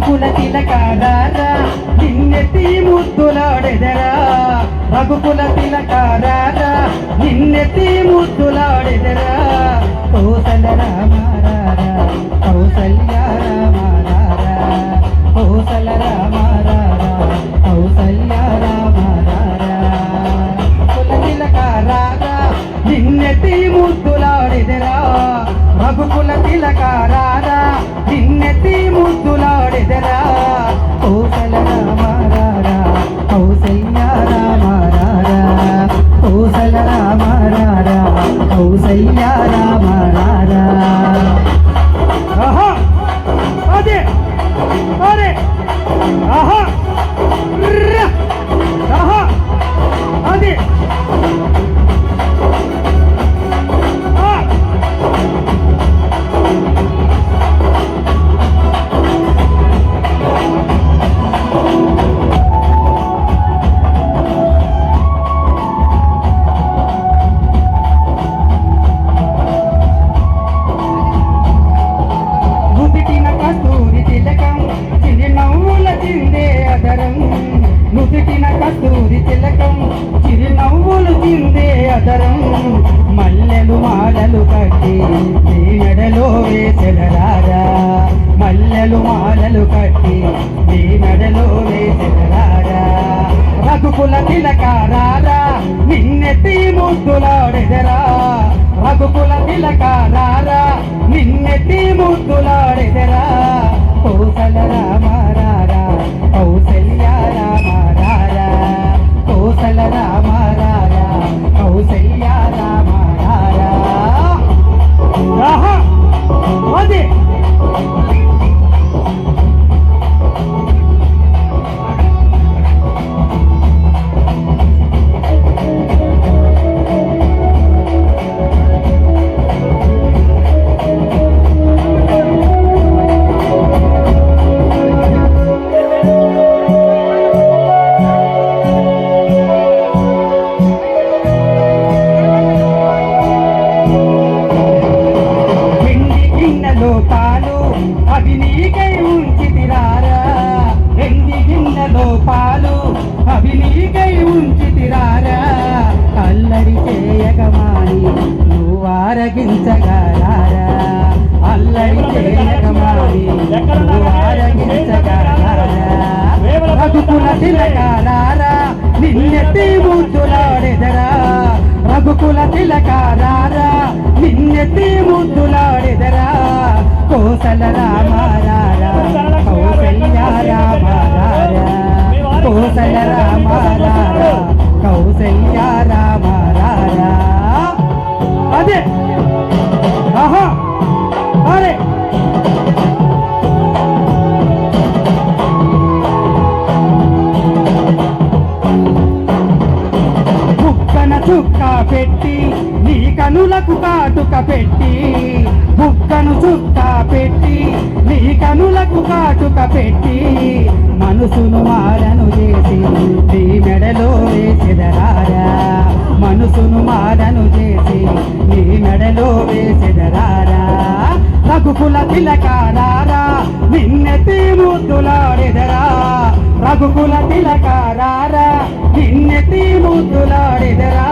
రఘుకుల తిలకారారా నిన్నెత్తి ముద్దులాడెదరా రఘుకుల తిలకారారా నిన్నెత్తి ముద్దులాడెదరా కౌసల రామారారా కౌసల్య రామారారా కౌసల రామారారా కౌసల్య రామారారా కుల తిలకారారా నిన్నెత్తి ముద్దులాడెదరా రఘుకుల తిలకారారా నిన్నెత్తి ముద్దులాడెదరా కౌసల రామారారా కౌసల్య రామారారా కౌసల రామారారా కౌసల్య రామారారా ఆహా అదే అరే ఆహా ఆహా అదే నుదిటిన కస్తూరి తిలకం చిరునవ్వులు చిందే అదరం మల్లెలు మాలలు కట్టి నీ మెడలో వేసెదరారా మల్లెలు మాలలు కట్టి నీ మెడలో వేసెదరారా రఘుకుల తిలకారారా నిన్నెత్తి ముద్దులాడెదరా రఘుకుల తిలకారారా నిన్నెత్తి ముద్దులాడెదరా కౌసల రామారారా కౌసల్య రామారారా కౌసల రామారారా కౌసల్య రామారారా ఆహా అదే పాలు అవి నీకై ఉంచితిరారా ఎండి గిన్నెలో పాలు అవి నీకై ఉంచితిరారా అల్లరి చేయగమాని నువ్వు ఆరగించగలారా అల్లరి చేయగమాని నువ్వు ఆరగించగలారా రఘుకుల తిలకారారా నిన్నెత్తి ముద్దులాడెదరా రఘుకుల తిలకారారా నిన్నెత్తి ముద్దులాడెదరా కౌసల రామారారా కౌసల్య రామారారా కౌసల రామారారా కౌసల్య రామారారా అదే ఆహా అరే చుక్క పెట్టి నీ కనులకు కాటుక పెట్టి బుక్కను చుక్క పెట్టి నీ కనులకు కాటుక పెట్టి మనసును మారను చేసి నీ మెడలో వేసెదరారా మనసును మారను చేసి నీ మెడలో వేసెదరారా రఘుకుల తిలకారారా నిన్నెత్తి ముద్దులాడెదరా రఘుకుల తిలకారారా నిన్నెత్తి ముద్దులాడెదరా